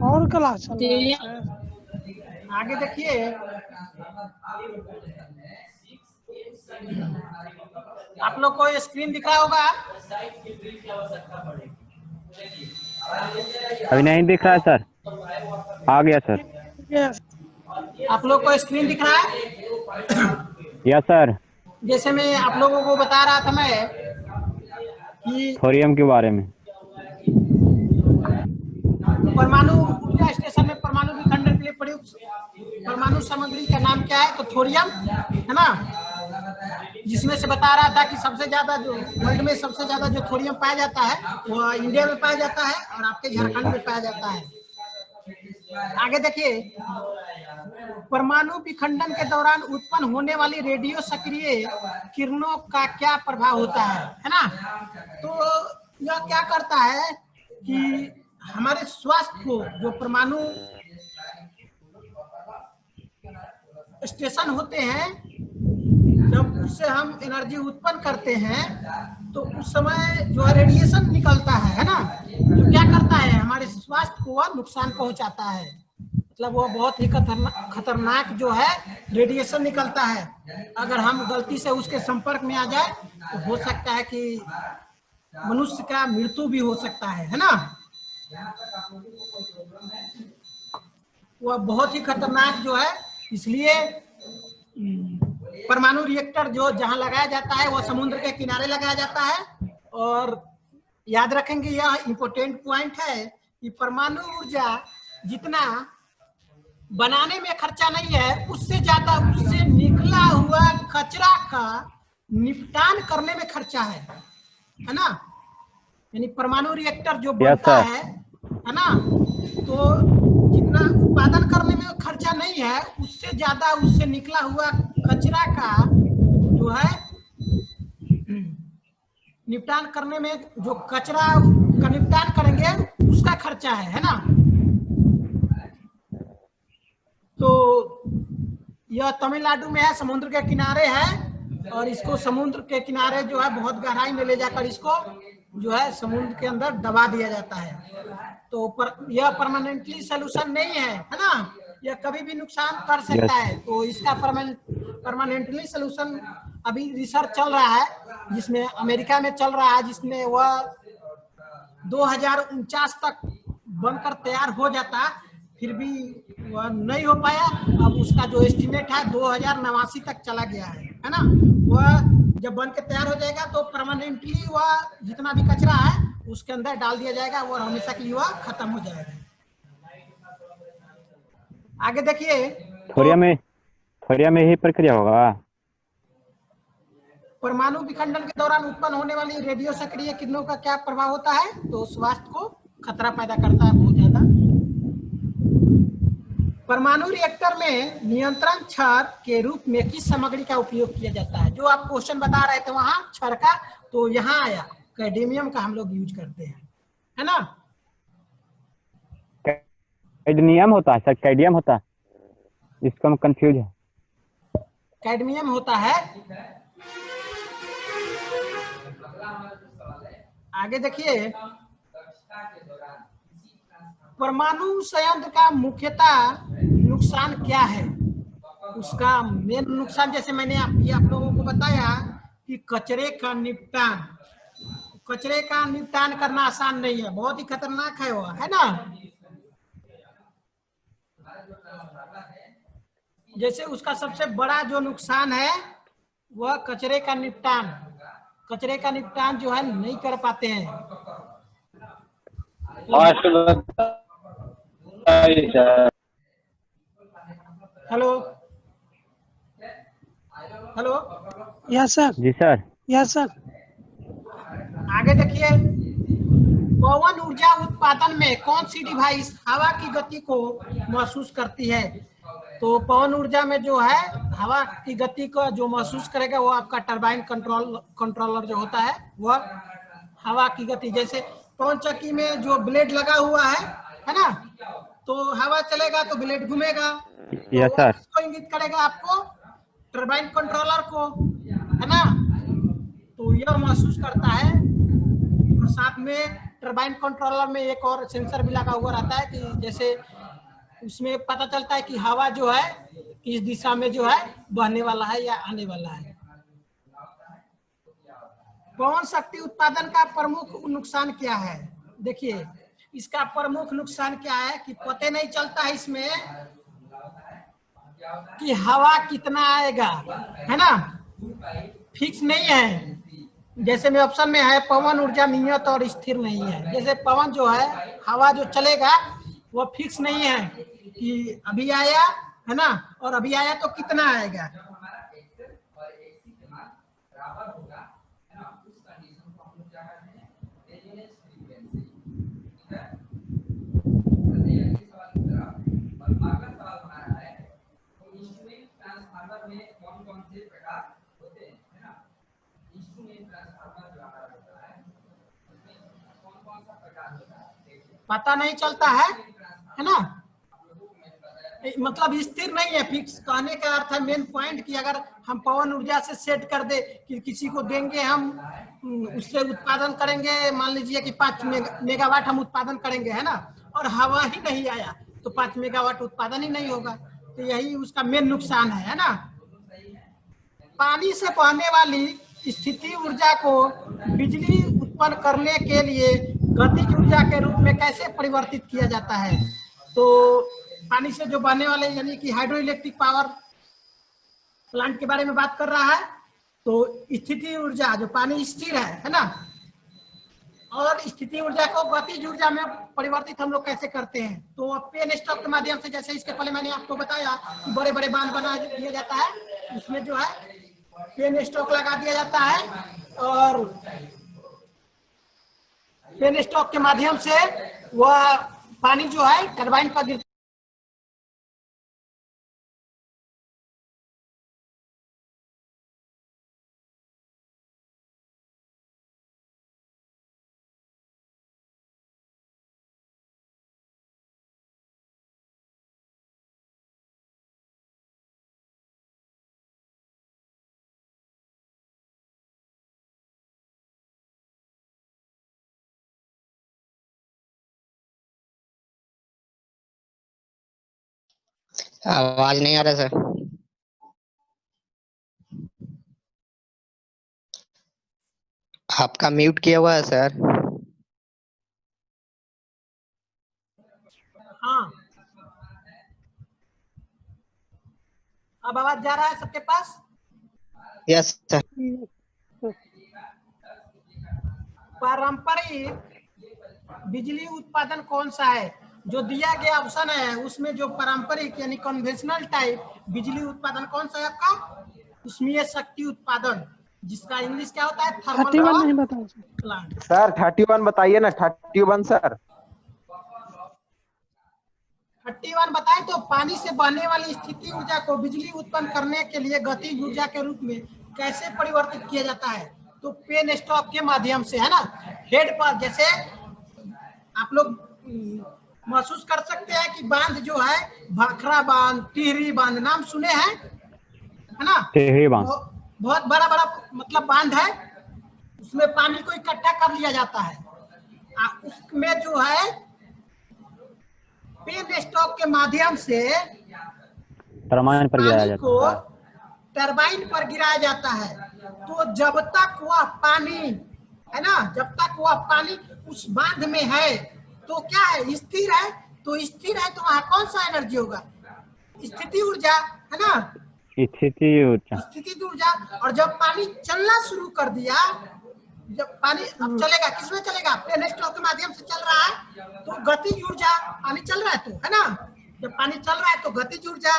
और क्लास चल रहा है सर। आगे देखिए, आप लोग को स्क्रीन दिख रहा होगा? अभी नहीं दिख रहा है सर, आ गया सर। यस आप लोग को स्क्रीन दिख रहा है? Yes sir. जैसे मैं आप लोगों को बता रहा था मैं कि थोरियम के बारे में, परमाणु ऊर्जा स्टेशन में परमाणु विखंडन के लिए प्रयुक्त परमाणु सामग्री का नाम क्या है? तो थोरियम है ना, जिसमें से बता रहा था कि सबसे ज्यादा जो वर्ल्ड में सबसे ज्यादा जो थोरियम पाया जाता है वो इंडिया में पाया जाता है और आपके झारखंड में पाया जाता है। आगे देखिए, परमाणु विखंडन के दौरान उत्पन्न होने वाली रेडियो सक्रिय किरणों का क्या प्रभाव होता है ना? तो यह क्या करता है कि हमारे स्वास्थ्य को, जो परमाणु स्टेशन होते हैं, जब उससे हम एनर्जी उत्पन्न करते हैं तो उस समय जो रेडिएशन निकलता है ना, तो क्या करता है हमारे स्वास्थ्य को वह नुकसान पहुंचाता है। मतलब वो बहुत ही खतरनाक जो है रेडिएशन निकलता है। अगर हम गलती से उसके संपर्क में आ जाए तो हो सकता है कि मनुष्य का मृत्यु भी हो सकता है ना। वह बहुत ही खतरनाक जो है, इसलिए परमाणु रिएक्टर जो जहां लगाया जाता है वह समुद्र के किनारे लगाया जाता है। और याद रखेंगे, यह इम्पोर्टेंट पॉइंट है कि परमाणु ऊर्जा जितना बनाने में खर्चा नहीं है, उससे ज्यादा उससे निकला हुआ कचरा का निपटान करने में खर्चा है ना। यानी परमाणु रिएक्टर जो बनता है ना, तो जितना उत्पादन करने में खर्चा नहीं है, उससे ज्यादा उससे निकला हुआ कचरा का जो है निपटान करने में, जो कचरा का निपटान करेंगे उसका खर्चा है ना। तो यह तमिलनाडु में है, समुद्र के किनारे है, और इसको समुद्र के किनारे जो है बहुत गहराई में ले जाकर इसको जो है समुद्र के अंदर दबा दिया जाता है। तो यह परमानेंटली सोल्यूशन नहीं है ना, यह कभी भी नुकसान कर सकता है। तो इसका परमानेंटली सोल्यूशन अभी रिसर्च चल रहा है, जिसमें अमेरिका में चल रहा है, जिसमें वह 2049 तक बनकर तैयार हो जाता, फिर भी वह नहीं हो पाया। अब उसका जो एस्टिमेट है 2089 तक चला गया है ना। वह जब बन के तैयार हो जाएगा तो परमानेंटली वह जितना भी कचरा है उसके अंदर डाल दिया जाएगा और हमेशा के लिए वह खत्म हो जाएगा। आगे देखिए, थोरियम में ही प्रक्रिया होगा। परमाणु विखंडन के दौरान उत्पन्न होने वाली रेडियो सक्रिय किरणों का क्या प्रभाव होता है? तो स्वास्थ्य को खतरा पैदा करता है बहुत ज्यादा। परमाणु रिएक्टर में नियंत्रण छड़ के रूप में किस सामग्री का उपयोग किया जाता है? जो आप क्वेश्चन बता रहे थे वहां छड़ का, तो यहाँ आया कैडमियम का हम लोग यूज करते हैं, है ना। कैडमियम होता है सर, कैडमियम होता है, इसको हम कंफ्यूज है। कैडमियम होता है। आगे देखिए, परमाणु संयंत्र का मुख्यतः नुकसान क्या है? उसका मेन नुकसान, जैसे मैंने आप लोगों को बताया कि कचरे का निपटान करना आसान नहीं है, बहुत ही खतरनाक है वो, है ना। जैसे उसका सबसे बड़ा जो नुकसान है वह कचरे का निपटान जो है नहीं कर पाते हैं। Hello hello, yes sir. जी सर। Yes sir. आगे देखिए, पवन ऊर्जा उत्पादन में कौन सी डिवाइस हवा की गति को महसूस करती है? तो पवन ऊर्जा में जो है हवा की गति को जो महसूस करेगा वो आपका टरबाइन कंट्रोलर जो होता है वह हवा की गति, जैसे पवन चक्की में जो ब्लेड लगा हुआ है ना, तो हवा चलेगा तो ब्लेड घूमेगा। Yes sir. किसको इंगित करेगा? आपको टरबाइन कंट्रोलर को, है ना। तो यह महसूस करता है। और साथ में टरबाइन कंट्रोलर में एक और सेंसर भी लगा हुआ रहता है कि जैसे उसमें पता चलता है कि हवा जो है किस दिशा में जो है बहने वाला है या आने वाला है। पवन शक्ति उत्पादन का प्रमुख नुकसान क्या है? देखिए, इसका प्रमुख नुकसान क्या है कि पता नहीं चलता है इसमें कि हवा कितना आएगा, है ना, फिक्स नहीं है। जैसे में ऑप्शन में है पवन ऊर्जा नियत और स्थिर नहीं है। जैसे पवन जो है, हवा जो चलेगा वो फिक्स नहीं है कि अभी आया, है ना, और अभी आया तो कितना आएगा। पता नहीं चलता है ना, मतलब स्थिर नहीं है, फिक्स। कहने का अर्थ है मेन पॉइंट कि अगर हम पवन ऊर्जा से सेट कर दे कि किसी को देंगे, हम उससे उत्पादन करेंगे, मान लीजिए कि 5 मेगावाट हम उत्पादन करेंगे, है ना, और हवा ही नहीं आया तो 5 मेगावाट उत्पादन ही नहीं होगा। तो यही उसका मेन नुकसान है ना। पानी से बहने वाली स्थिति ऊर्जा को बिजली उत्पन्न करने के लिए गतिज ऊर्जा के रूप में कैसे परिवर्तित किया जाता है? तो पानी से जो बहने वाले यानी कि हाइड्रो इलेक्ट्रिक पावर प्लांट के बारे में बात कर रहा है। तो स्थिति ऊर्जा जो पानी स्थिर है ना, और स्थिति ऊर्जा को गतिज ऊर्जा में परिवर्तित हम लोग कैसे करते हैं? तो पेन स्टॉक के माध्यम से, जैसे इसके पहले मैंने आपको बताया कि बड़े बड़े बांध बना दिया जाता है, उसमें जो है पेन स्टॉक लगा दिया जाता है, और पेन स्टॉक के माध्यम से वह पानी जो है टरबाइन पर गिरता आवाज नहीं आ रहा सर। आपका म्यूट किया हुआ है सर। हाँ, अब आवाज जा रहा है सबके पास? Yes sir. पारंपरिक बिजली उत्पादन कौन सा है? जो दिया गया ऑप्शन है उसमें जो पारंपरिक यानी कन्वेंशनल टाइप बिजली उत्पादन कौन सा है आपका? उष्मीय शक्ति उत्पादन, जिसका इंग्लिश क्या होता है? थर्मल 31 नहीं बताओ प्लांट। सर 31 बताइए ना, 31 सर। 31 बताए तो पानी से बहने वाली स्थिति ऊर्जा को बिजली उत्पन्न करने के लिए गतिज ऊर्जा के रूप में कैसे परिवर्तित किया जाता है? तो पेन स्टॉक के माध्यम से, है ना। हेड पर जैसे आप लोग महसूस कर सकते हैं कि बांध जो है, भाखड़ा बांध, टिहरी बांध, नाम सुने हैं, है ना। टिहरी बांध बहुत बड़ा बड़ा मतलब बांध है, उसमें पानी को इकट्ठा कर लिया जाता है। उसमें जो है पेन स्टॉक के माध्यम से टरबाइन पर गिराया जाता है, टरबाइन पर गिराया जाता है। तो जब तक वह पानी, है ना, जब तक वह पानी उस बांध में है तो क्या है? स्थिर है। तो स्थिर है तो वहां कौन सा एनर्जी होगा? स्थिति ऊर्जा, है ना, स्थिति ऊर्जा। स्थिति ऊर्जा। और जब पानी चलना शुरू कर दिया, जब पानी अब चलेगा, किसमें चलेगा? पेन स्टॉक के माध्यम से चल रहा है, तो गतिज ऊर्जा, पानी चल रहा है तो, है ना, जब पानी चल रहा है तो गतिज ऊर्जा।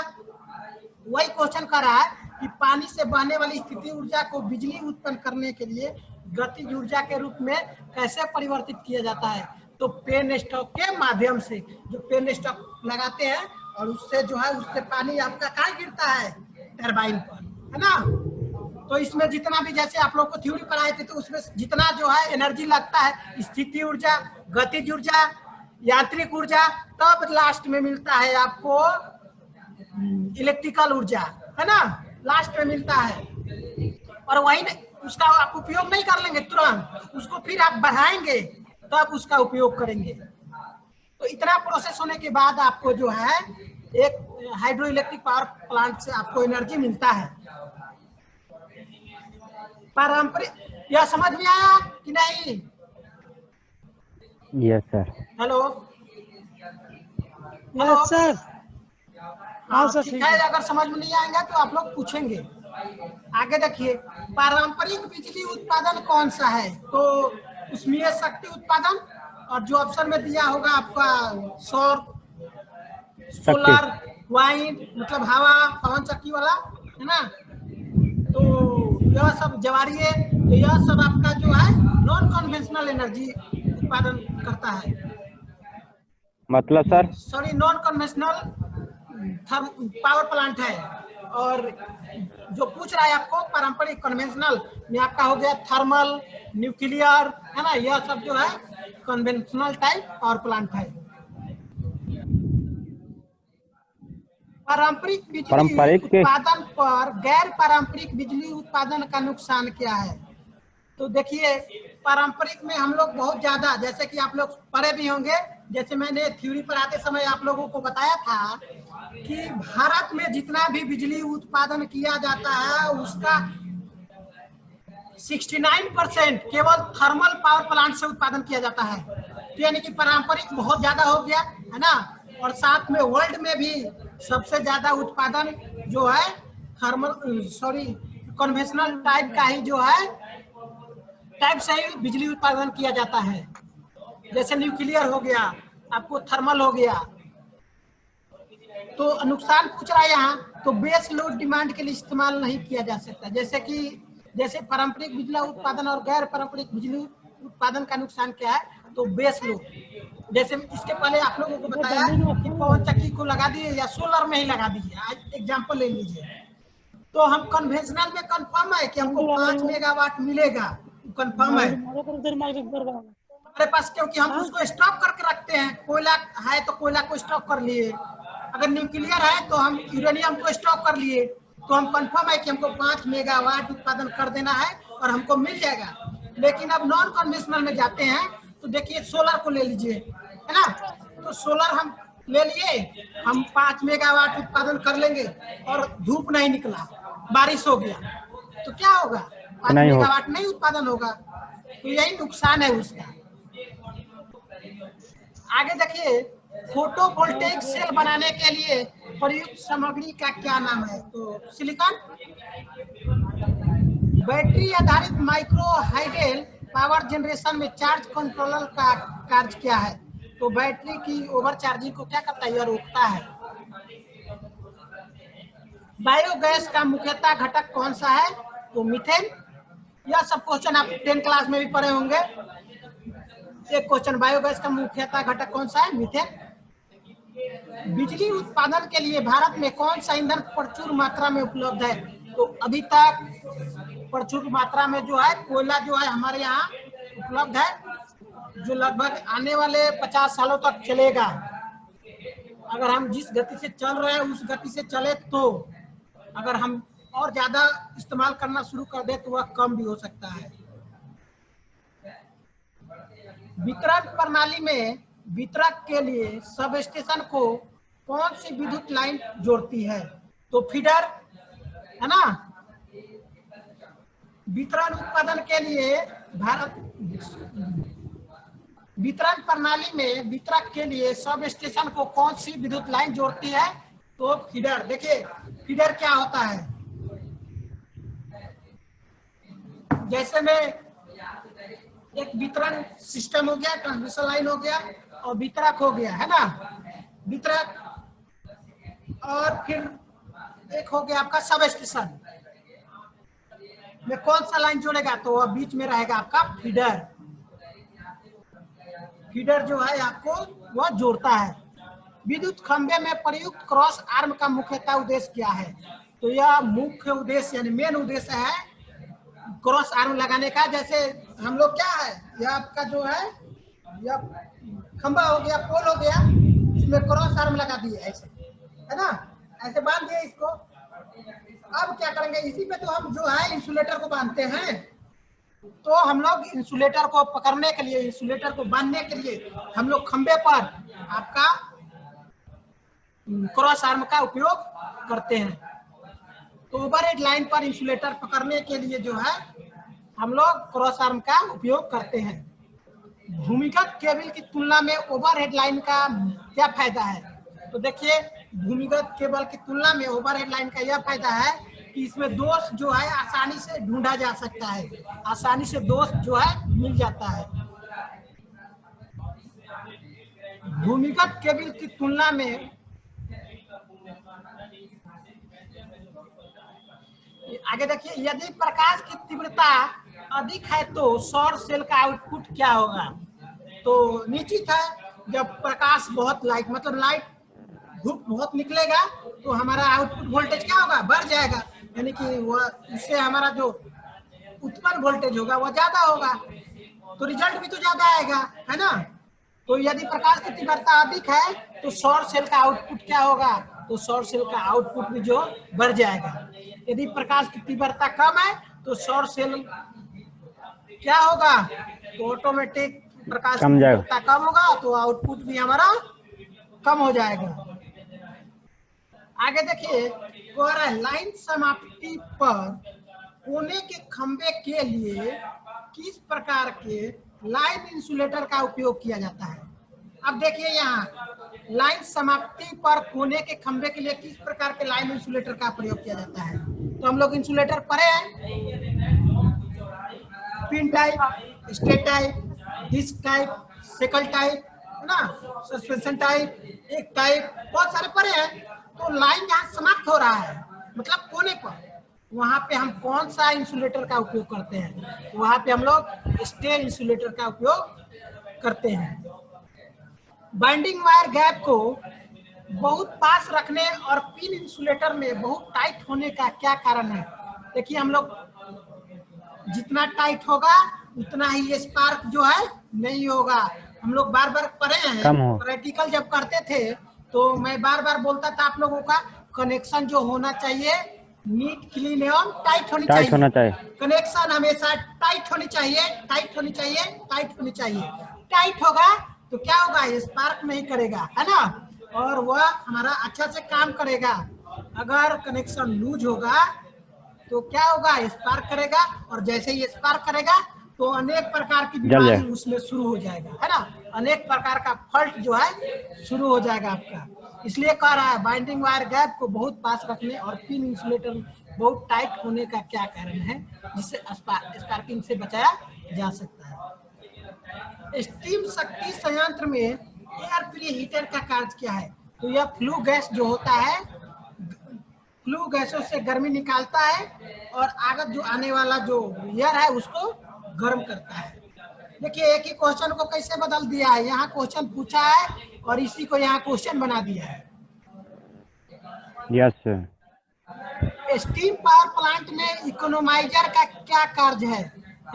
वही क्वेश्चन कर रहा है कि पानी से बहने वाली स्थिति ऊर्जा को बिजली उत्पन्न करने के लिए गतिज ऊर्जा के रूप में कैसे परिवर्तित किया जाता है? तो पेन स्टॉक के माध्यम से, जो पेन स्टॉक लगाते हैं और उससे जो है उससे पानी आपका कहाँ गिरता है? टरबाइन पर, है ना। तो इसमें जितना भी जैसे आप लोग को थ्योरी पढ़ाए थे तो उसमें जितना जो है एनर्जी लगता है, स्थिति ऊर्जा, गतिज ऊर्जा, यांत्रिक ऊर्जा, तब लास्ट में मिलता है आपको इलेक्ट्रिकल ऊर्जा, है ना, लास्ट में मिलता है। और वही उसका आप उपयोग नहीं कर लेंगे तुरंत, उसको फिर आप बढ़ाएंगे तब उसका उपयोग करेंगे। तो इतना प्रोसेस होने के बाद आपको जो है एक हाइड्रो इलेक्ट्रिक पावर प्लांट से आपको एनर्जी मिलता है। पारंपरिक, यह समझ में आया कि नहीं? Yes sir. Hello yes sir. हाँ सर, ठीक है। अगर समझ में नहीं आएगा तो आप लोग पूछेंगे। आगे देखिए, पारंपरिक बिजली उत्पादन कौन सा है? तो उसमें शक्ति उत्पादन, और जो ऑप्शन में दिया होगा आपका सौर, सोलर, वाइंड मतलब हवा, पवन चक्की वाला, है ना, तो यह सब ज्वारीय, तो यह सब आपका जो है नॉन कन्वेंशनल एनर्जी उत्पादन करता है। मतलब sir? Sorry, non conventional power plant है। और जो पूछ रहा है आपको पारंपरिक, कन्वेंशनल में आपका हो गया थर्मल, न्यूक्लियर, है ना, यह सब जो है कन्वेंशनल टाइप पावर प्लांट है। पारंपरिक बिजली उत्पादन पर गैर पारंपरिक बिजली उत्पादन का नुकसान क्या है? तो देखिए, पारंपरिक में हम लोग बहुत ज्यादा, जैसे कि आप लोग पढ़े भी होंगे, जैसे मैंने थ्योरी पढ़ाते समय आप लोगों को बताया था कि भारत में जितना भी बिजली उत्पादन किया जाता है उसका 69% केवल थर्मल पावर प्लांट से उत्पादन किया जाता है। तो यानी कि पारंपरिक बहुत ज्यादा हो गया, है ना, और साथ में वर्ल्ड में भी सबसे ज्यादा उत्पादन जो है थर्मल, सॉरी, कन्वेंशनल टाइप का ही जो है टाइप से ही बिजली उत्पादन किया जाता है। जैसे न्यूक्लियर हो गया, आपको थर्मल हो गया। तो नुकसान पूछ रहा है यहाँ, तो बेस लोड डिमांड के लिए इस्तेमाल नहीं किया जा सकता। जैसे पारंपरिक बिजली उत्पादन और गैर पारंपरिक बिजली उत्पादन का नुकसान क्या है? तो बेस लोड, जैसे इसके पहले आप लोगों को बताया कि पवन चक्की को लगा दिए या सोलर में ही लगा दिए, आज एग्जांपल ले लीजिए। तो हम कन्वेंशनल में कंफर्म है कि हमको 5 मेगावाट मिलेगा, कंफर्म है हमारे पास, क्योंकि हम उसको स्टॉक करके रखते हैं। कोयला है तो कोयला को स्टॉक कर लिए, अगर न्यूक्लियर है तो हम यूरेनियम को स्टॉक कर लिए, तो हम कंफर्म है कि हमको 5 मेगावाट उत्पादन कर देना है और हमको मिल जाएगा। लेकिन अब नॉन कन्वेंशनल में जाते हैं तो देखिए, सोलर को ले लीजिए, है ना, तो सोलर हम ले लिए, हम 5 मेगावाट उत्पादन कर लेंगे और धूप नहीं निकला, बारिश हो गया, तो क्या होगा? 5 मेगावाट नहीं उत्पादन होगा। तो यही नुकसान है उसका। आगे देखिए, फोटोवोल्टेइक सेल बनाने के लिए प्रयुक्त सामग्री का क्या नाम है? तो सिलिकॉन। बैटरी आधारित माइक्रो हाइडल पावर जनरेशन में चार्ज कंट्रोलर का कार्य क्या है? तो बैटरी की ओवर चार्जिंग को क्या करता है? यह रोकता है। बायोगैस का मुख्यतः घटक कौन सा है? तो मीथेन। यह सब क्वेश्चन आप 10 क्लास में भी पढ़े होंगे। एक क्वेश्चन, बायोगैस का मुख्यतः घटक कौन सा है? मीथेन। बिजली उत्पादन के लिए भारत में कौन सा ईंधन प्रचुर मात्रा में उपलब्ध है? तो अभी तक प्रचुर मात्रा में जो है कोयला जो है हमारे यहाँ उपलब्ध है, जो लगभग आने वाले 50 सालों तक चलेगा। अगर हम जिस गति से चल रहे हैं उस गति से चले, तो अगर हम और ज्यादा इस्तेमाल करना शुरू कर दे तो वह कम भी हो सकता है। वितरण प्रणाली में वितरक के लिए सब स्टेशन को कौन सी विद्युत लाइन जोड़ती है? तो फीडर, है ना। वितरण उत्पादन के लिए वितरण प्रणाली में वितरक के लिए सब स्टेशन को कौन सी विद्युत लाइन जोड़ती है? तो फीडर। देखिए, फीडर क्या होता है? जैसे में एक वितरण सिस्टम हो गया, ट्रांसमिशन लाइन हो गया और वितरक हो गया, है ना, वितरक, और फिर एक हो गया आपका सब स्टेशन में कौन सा लाइन जोड़ेगा? तो वह बीच में रहेगा आपका फीडर। फीडर जो है आपको वह जोड़ता है। विद्युत खंभे में प्रयुक्त क्रॉस आर्म का मुख्यतः उद्देश्य क्या है? तो यह मुख्य उद्देश्य यानी मेन उद्देश्य है क्रॉस आर्म लगाने का। जैसे हम लोग क्या है, यह आपका जो है यह खंबा हो गया, पोल हो गया, इसमें क्रॉस आर्म लगा दिए ऐसे, है ना, ऐसे बांध दिए इसको। अब क्या करेंगे, इसी पे तो हम जो है इंसुलेटर को बांधते हैं। तो हम लोग इंसुलेटर को पकड़ने के लिए, इंसुलेटर को बांधने के लिए हम लोग खंबे पर आपका क्रॉस आर्म का उपयोग करते हैं। तो ओवरहेड लाइन पर इंसुलेटर पकड़ने के लिए जो है हम लोग क्रॉस आर्म का उपयोग करते हैं। भूमिगत केबल की तुलना में ओवरहेड लाइन का क्या फायदा है? तो देखिए, भूमिगत केबल की तुलना में ओवरहेड लाइन का यह फायदा है कि इसमें दोष जो है आसानी से ढूंढा जा सकता है, आसानी से दोष जो है मिल जाता है। भूमिगत केबल की तुलना में आगे देखिए, यदि प्रकाश की तीव्रता अधिक है तो सौर सेल का आउटपुट क्या होगा? तो निश्चित है, जब प्रकाश बहुत लाइट मतलब लाइट धूप बहुत निकलेगा तो हमारा आउटपुट वोल्टेज क्या होगा, बढ़ जाएगा, यानी कि वह इससे हमारा जो उत्पन्न वोल्टेज होगा वह ज्यादा होगा, तो रिजल्ट भी तो ज्यादा आएगा, है ना। तो यदि प्रकाश की तीव्रता अधिक है तो सौर सेल का आउटपुट क्या होगा? तो सौर सेल का आउटपुट भी जो बढ़ जाएगा। यदि प्रकाश की तीव्रता कम है तो सौर सेल क्या होगा? तो ऑटोमेटिक प्रकाश की तीव्रता कम होगा तो आउटपुट भी हमारा कम हो जाएगा। आगे देखिए, कह रहा है लाइन समाप्ति पर कोने के खंबे के लिए किस प्रकार के लाइन इंसुलेटर का उपयोग किया जाता है? अब देखिए, यहाँ लाइन समाप्ति पर कोने के खंबे के लिए किस प्रकार के लाइन इंसुलेटर का प्रयोग किया जाता है? तो हम लोग इंसुलेटर पढ़े हैं, pin type, state type, disc type, shackle type, है ना, सस्पेंशन टाइप, एक टाइप, बहुत सारे पढ़े हैं। तो लाइन जहाँ समाप्त हो रहा है मतलब कोने पर, वहां पे हम कौन सा इंसुलेटर का उपयोग करते हैं? वहां पे हम लोग स्टेन इंसुलेटर का उपयोग करते हैं। बाइंडिंग वायर गैप को बहुत पास रखने और पिन इंसुलेटर में बहुत टाइट होने का क्या कारण है? देखिए, हम लोग जितना टाइट होगा उतना ही स्पार्क जो है नहीं होगा। हम लोग बार बार पढ़े हैं, प्रैक्टिकल जब करते थे तो मैं बार बार बोलता था आप लोगों का, कनेक्शन जो होना चाहिए नीट, क्लीन एवं टाइट होनी चाहिए। कनेक्शन हमेशा टाइट होनी चाहिए, टाइट होनी चाहिए, टाइट होनी चाहिए। टाइट होगा तो क्या होगा, स्पार्क नहीं करेगा, है ना, और वह हमारा अच्छा से काम करेगा। अगर कनेक्शन लूज होगा तो क्या होगा, स्पार्क करेगा, और जैसे ही स्पार्क करेगा तो अनेक प्रकार की बीमारी उसमें शुरू हो जाएगा, है ना, अनेक प्रकार का फॉल्ट जो है शुरू हो जाएगा आपका। इसलिए कह रहा है बाइंडिंग वायर गैप को बहुत पास रखने और पिन इंसुलेटर बहुत टाइट होने का क्या कारण है, जिससे स्पार्किंग से बचाया जा सकता है। स्टीम शक्ति संयंत्र में एयर प्री हीटर का कार्य क्या है? तो यह फ्लू गैस जो होता है, फ्लू गैसों से गर्मी निकालता है और आगे जो आने वाला जो एयर है उसको गर्म करता है। देखिए, एक ही क्वेश्चन को कैसे बदल दिया है, यहाँ क्वेश्चन पूछा है और इसी को यहाँ क्वेश्चन बना दिया है। Yes sir. Steam power plant में इकोनोमाइजर का क्या कार्य है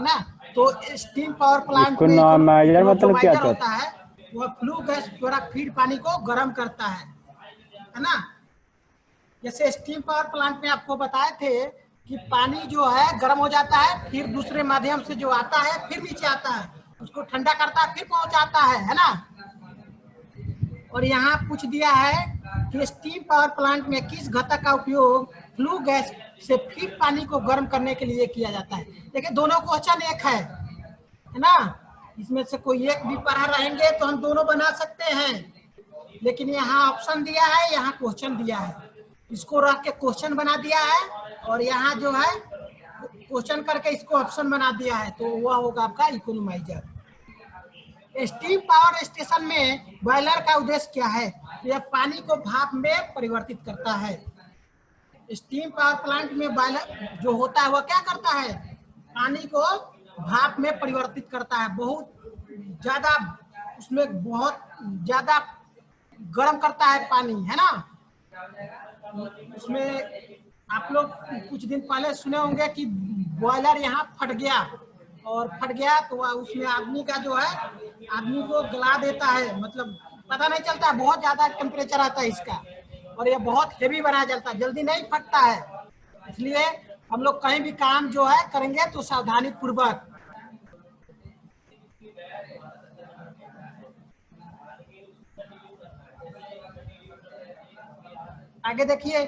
ना? तो स्टीम पावर प्लांट में इकोनोमाइजर मतलब क्या होता है, वह फ्लू गैस द्वारा फीड पानी को गर्म करता है ना। जैसे स्टीम पावर प्लांट में आपको बताए थे कि पानी जो है गर्म हो जाता है, फिर दूसरे माध्यम से जो आता है फिर नीचे आता है, उसको ठंडा करता है, फिर पहुंचाता है ना। और यहाँ पूछ दिया है कि स्टीम पावर प्लांट में किस घटक का उपयोग फ्लू गैस से फीड पानी को गर्म करने के लिए किया जाता है? देखिए, दोनों क्वेश्चन एक है ना, इसमें से कोई एक भी पढ़ा रहेंगे तो हम दोनों बना सकते हैं, लेकिन यहाँ ऑप्शन दिया है, यहाँ क्वेश्चन दिया है, इसको रख के क्वेश्चन बना दिया है और यहाँ जो है क्वेश्चन करके इसको ऑप्शन बना दिया है, तो वह होगा आपका इकोनोमाइजर। स्टीम पावर स्टेशन में बॉयलर का उद्देश्य क्या है? यह पानी को भाप में परिवर्तित करता है। स्टीम पावर प्लांट में बॉयलर जो होता है वह क्या करता है, पानी को भाप में परिवर्तित करता है, बहुत ज्यादा उसमें बहुत ज्यादा गर्म करता है पानी, है ना। उसमें आप लोग कुछ दिन पहले सुने होंगे कि बॉयलर यहाँ फट गया, और फट गया तो उसमें आदमी का जो है, आदमी को गला देता है, मतलब पता नहीं चलता, बहुत ज्यादा टेम्परेचर आता है इसका, और ये बहुत हेवी बनाया जाता है, जल्दी नहीं फटता है। इसलिए हम लोग कहीं भी काम जो है करेंगे तो सावधानी पूर्वक। आगे देखिए,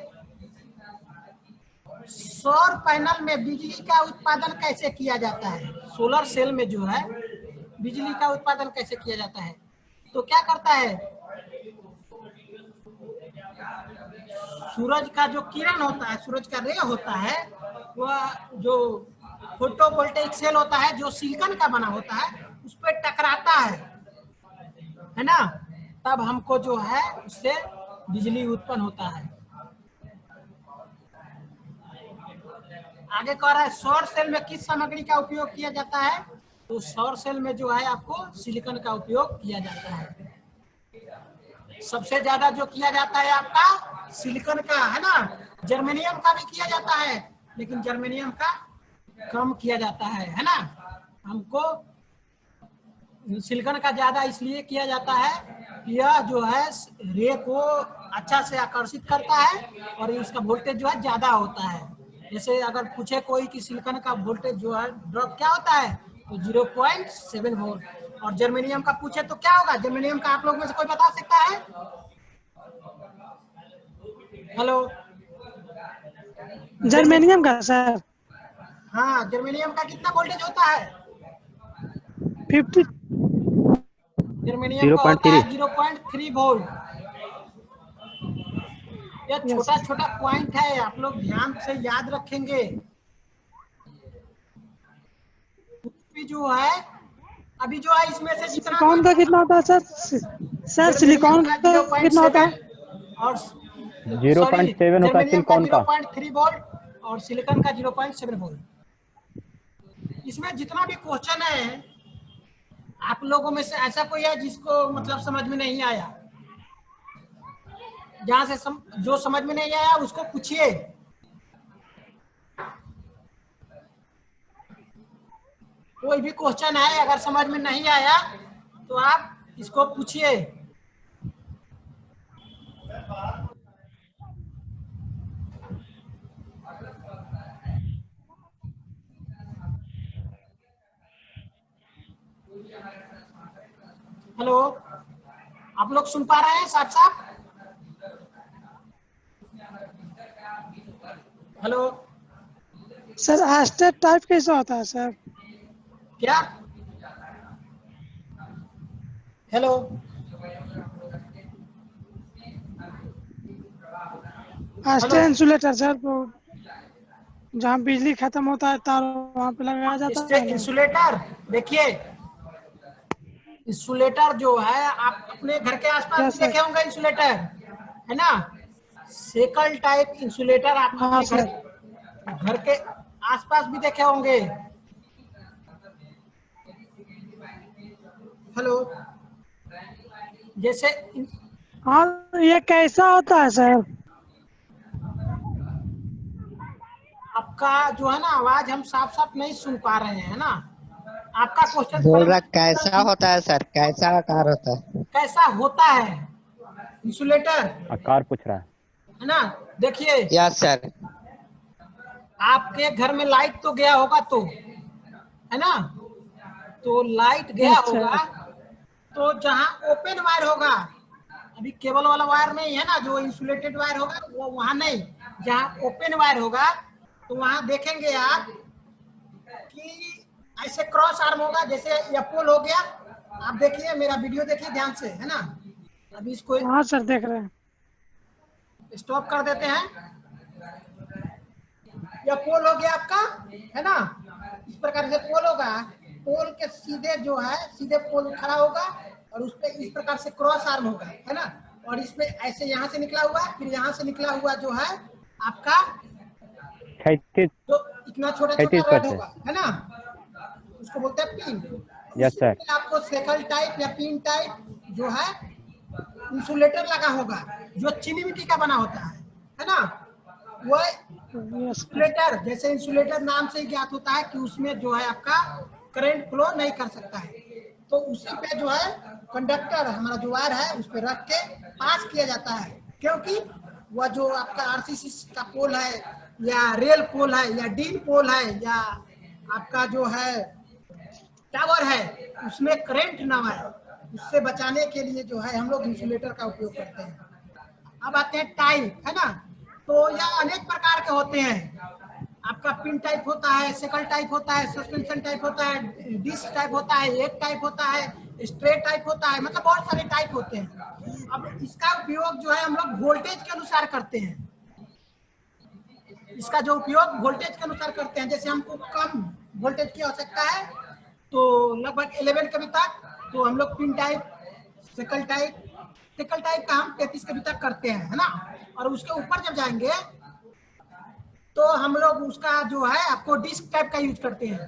सौर पैनल में बिजली का उत्पादन कैसे किया जाता है। सोलर सेल में जो है बिजली का उत्पादन कैसे किया जाता है, तो क्या करता है, सूरज का जो किरण होता है, सूरज का रे होता है, वह जो फोटोवोल्टेइक सेल होता है जो सिलिकॉन का बना होता है, उस पर टकराता है ना, तब हमको जो है उससे बिजली उत्पन्न होता है। आगे कह रहा है सौर सेल में किस सामग्री का उपयोग किया जाता है, तो सौर सेल में जो है आपको सिलिकॉन का उपयोग किया जाता है। सबसे ज्यादा जो किया जाता है आपका सिलिकॉन का, है ना। जर्मेनियम का भी किया जाता है, लेकिन जर्मेनियम का कम किया जाता है ना। हमको सिलिकॉन का ज्यादा इसलिए किया जाता है कि यह जो है रे को अच्छा से आकर्षित करता है, और इसका वोल्टेज जो है ज्यादा होता है। जैसे अगर पूछे कोई कि सिलिकॉन का वोल्टेज जो है ड्रॉप क्या होता है, तो 0.7 वोल्ट, और जर्मेनियम का पूछे तो क्या होगा, जर्मेनियम का आप लोग में से कोई बता सकता है। हेलो, जर्मेनियम का सर हाँ, जर्मेनियम का कितना वोल्टेज होता है, 50। जर्मेनियम का होता है 0.3 वोल्ट। यह छोटा छोटा पॉइंट है, आप लोग ध्यान से याद रखेंगे। जो है अभी जो है इसमें से जितना सिलिकॉन का कितना होता है सर? सर सिलिकॉन का कितना होता है? और 0.7 होता है सिलिकॉन का, 0.3 वोल्ट, और सिलिकॉन का 0.7 वोल्ट। इसमें जितना भी क्वेश्चन है, आप लोगों में से ऐसा कोई है जिसको मतलब समझ में नहीं आया, जहां से जो समझ में नहीं आया उसको पूछिए। कोई भी क्वेश्चन है अगर समझ में नहीं आया तो आप इसको पूछिए। हेलो, आप लोग सुन पा रहे हैं साफ साफ? हेलो सर एस्टेट टाइप कैसा होता है सर? क्या? हेलो, एस्टेट इंसुलेटर सर, जहाँ बिजली खत्म होता है तार वहाँ पे लगाया जाता है। इंसुलेटर, देखिए इंसुलेटर जो है आप अपने घर के आसपास भी देखे होंगे इंसुलेटर, है ना। सेकल टाइप इंसुलेटर आप अपने घर के आसपास भी देखे होंगे। हेलो, जैसे हाँ, ये कैसा होता है सर? आपका जो है ना आवाज हम साफ साफ नहीं सुन पा रहे हैं ना। आपका क्वेश्चन बोल रहा कैसा होता है सर, कैसा आकार होता है? कैसा होता है इंसुलेटर, आकार पूछ रहा है ना। देखिए यस सर। आपके घर में लाइट तो गया होगा, तो है ना, तो लाइट गया होगा तो जहाँ ओपन वायर होगा, अभी केबल वाला वायर नहीं है ना, जो इंसुलेटेड वायर होगा वो वहां नहीं, जहाँ ओपन वायर होगा तो वहां देखेंगे आप कि ऐसे क्रॉस आर्म होगा, जैसे ये पोल हो गया। आप देखिए, मेरा वीडियो देखिए ध्यान से, है ना। अभी इसको हाँ सर देख रहे हैं। स्टॉप कर देते हैं। यह पोल हो गया आपका, है ना। इस प्रकार से पोल होगा, पोल के सीधे जो है सीधे पोल खड़ा होगा, और उस पे इस प्रकार से क्रॉस आर्म होगा, है ना। और इसमें ऐसे यहाँ से निकला हुआ, फिर यहाँ से निकला हुआ जो है आपका तो इतना छोटा छोटा रॉड होगा, है ना, उसको बोलते हैं पिन। Yes sir. आपको सेकल टाइप या पिन टाइप जो है इंसुलेटर लगा होगा, जो चीनी मिट्टी का बना होता है ना। वो यस इंसुलेटर, जैसे इंसुलेटर नाम से ही ज्ञात होता है कि उसमें जो है आपका करंट फ्लो नहीं कर सकता है, तो उसी पे जो है कंडक्टर हमारा जो वायर है उस पे रख के पास किया जाता है, क्योंकि वह जो आपका आरसीसी का पोल है या रेल पोल है या डील पोल है या आपका जो है टावर है उसमें करंट ना आए, उससे बचाने के लिए जो है हम लोग इंसुलेटर का उपयोग करते हैं। अब आते हैं टाइप, है ना, तो यह अनेक प्रकार के होते हैं। आपका पिन टाइप होता है, सेकल टाइप होता है, सस्पेंशन टाइप होता है, डिस्क टाइप होता है, एक टाइप होता है, स्ट्रेट टाइप होता है, मतलब बहुत सारे टाइप होते हैं। अब इसका उपयोग जो है हम लोग वोल्टेज के अनुसार करते हैं। इसका जो उपयोग वोल्टेज के अनुसार करते हैं, जैसे हमको कम वोल्टेज की आवश्यकता है तो लगभग 11 kV तक, तो हम लोग पिन टाइप, सेकल टाइप का हम 33 kV तक करते हैं, है ना। और उसके ऊपर जब जाएंगे तो हम लोग उसका जो है आपको डिस्क टाइप का यूज करते हैं।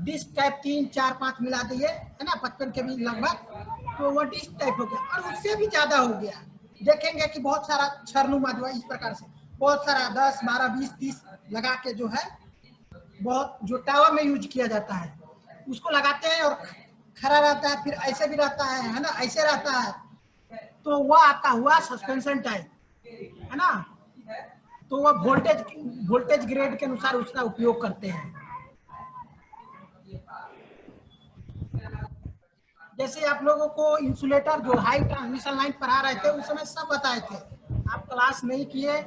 डिस्क टाइप 3, 4, 5 मिला दिए, है ना, 55 kV लगभग, तो वो डिस्क टाइप हो गया। और उससे भी ज्यादा हो गया, देखेंगे कि बहुत सारा छरनुमा जो है इस प्रकार से बहुत सारा 10, 12, 20, 30 लगा के जो है बहुत जो टावर में यूज किया जाता है उसको लगाते हैं, और खड़ा रहता है, फिर ऐसे भी रहता है ना, ऐसे रहता है, तो वह आपका हुआ सस्पेंशन टाइप, है ना। तो वह वोल्टेज ग्रेड के अनुसार उसका उपयोग करते हैं। जैसे आप लोगों को इंसुलेटर जो हाई ट्रांसमिशन लाइन पढ़ा रहे थे उस समय सब बताए थे, आप क्लास नहीं किए।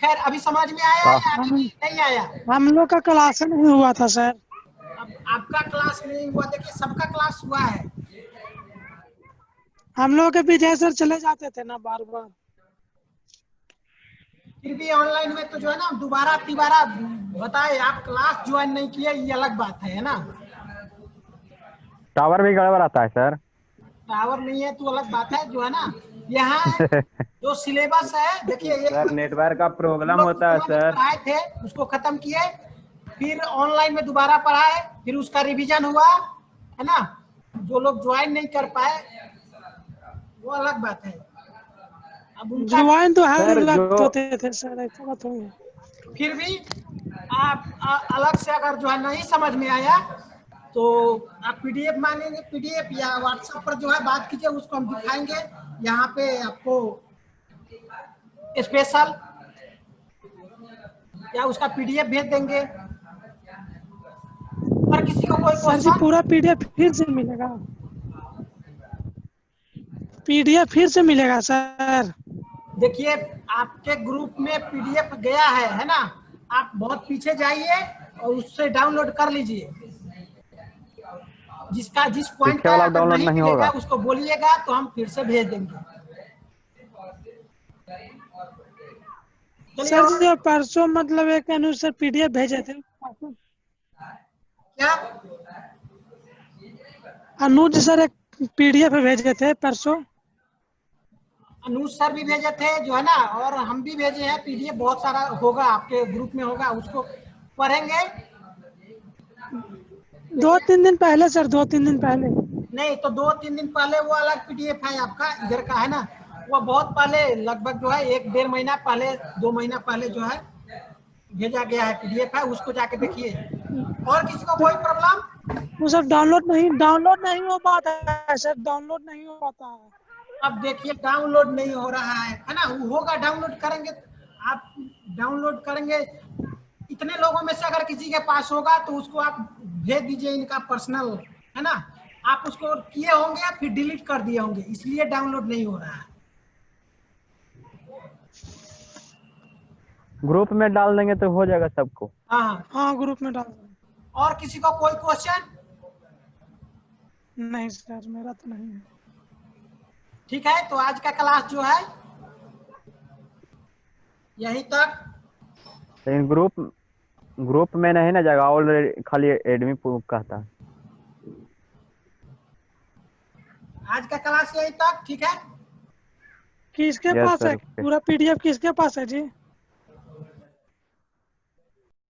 खैर अभी समझ में आया या हम नहीं आया? हम लोग का क्लास नहीं हुआ था सर। अब आपका क्लास नहीं हुआ, देखिए सबका क्लास हुआ है। हम लोग के विजय सर चले जाते थे ना बार बार। फिर भी ऑनलाइन में तो जो है ना दोबारा तिबारा बताए, आप क्लास ज्वाइन नहीं किए ये अलग बात है ना। टावर भी गड़बड़ आता है सर। टावर नहीं है तो अलग बात है, जो है ना यहाँ जो सिलेबस है, देखिए सर नेटवर्क का प्रॉब्लम लोग होता है सर। पढ़ाए थे उसको खत्म किए, फिर ऑनलाइन में दोबारा पढ़ाए, फिर उसका रिवीजन हुआ, है ना। जो लोग ज्वाइन नहीं कर पाए वो अलग बात है। अब उनका ज्वाइन तो हर सर वक्त जो होते थे सर, ऐसा बात नहीं है। फिर भी आप अलग से अगर जो है नहीं समझ में आया तो आप पीडीएफ मांगेंगे, पीडीएफ या व्हाट्सएप पर जो है बात कीजिए, उसको हम दिखाएंगे यहाँ पे आपको स्पेशल, या उसका पीडीएफ भेज देंगे। और किसी को कोई सर जी क्वेश्चन? पूरा पीडीएफ फिर से मिलेगा? पीडीएफ फिर से मिलेगा सर? देखिए आपके ग्रुप में पीडीएफ गया है ना, आप बहुत पीछे जाइए और उससे डाउनलोड कर लीजिए। जिस पॉइंट पीछे का वाला अगर डाउनलोड नहीं नहीं मिलेगा होगा। उसको बोलिएगा तो हम फिर से भेज देंगे। चलिए सर जी जो परसों मतलब एक अनुसार पीडीएफ भेजे थे, क्या? अनुज सर एक पीडीएफ भेजे थे परसों। अनुज सर भी भेजे थे जो है ना, और हम भी भेजे हैं पीडीएफ, बहुत सारा होगा आपके ग्रुप में होगा, उसको पढ़ेंगे। 2-3 दिन पहले सर, 2-3 दिन पहले। नहीं तो 2-3 दिन पहले वो अलग पीडीएफ है आपका, इधर का है ना, वो बहुत पहले लगभग जो है 1-1.5 महीना पहले, 2 महीना पहले जो है भेजा गया है पीडीएफ है, उसको जाके देखिए। और किसी को कोई प्रॉब्लम? वो सब डाउनलोड नहीं हो पाता है सर, डाउनलोड नहीं हो पाता है। अब देखिए डाउनलोड नहीं हो रहा है ना, वो होगा, डाउनलोड करेंगे, आप डाउनलोड करेंगे, इतने लोगों में से अगर किसी के पास होगा तो उसको आप भेज दीजिए, इनका पर्सनल है ना, आप उसको किए होंगे या फिर डिलीट कर दिए होंगे, इसलिए डाउनलोड नहीं हो रहा है। ग्रुप में डाल देंगे तो हो जाएगा सबको। हाँ, हाँ ग्रुप में डाल दो। और किसी को कोई क्वेश्चन? नहीं सर मेरा तो नहीं है। ठीक है, तो आज का क्लास जो है यहीं तक। लेकिन ग्रुप में नहीं ना जाएगा, ऑलरेडी खाली एडमिन कहता है। आज का क्लास यहीं तक, ठीक है। किसके यस पास है सर। पूरा पीडीएफ, किसके पास है जी?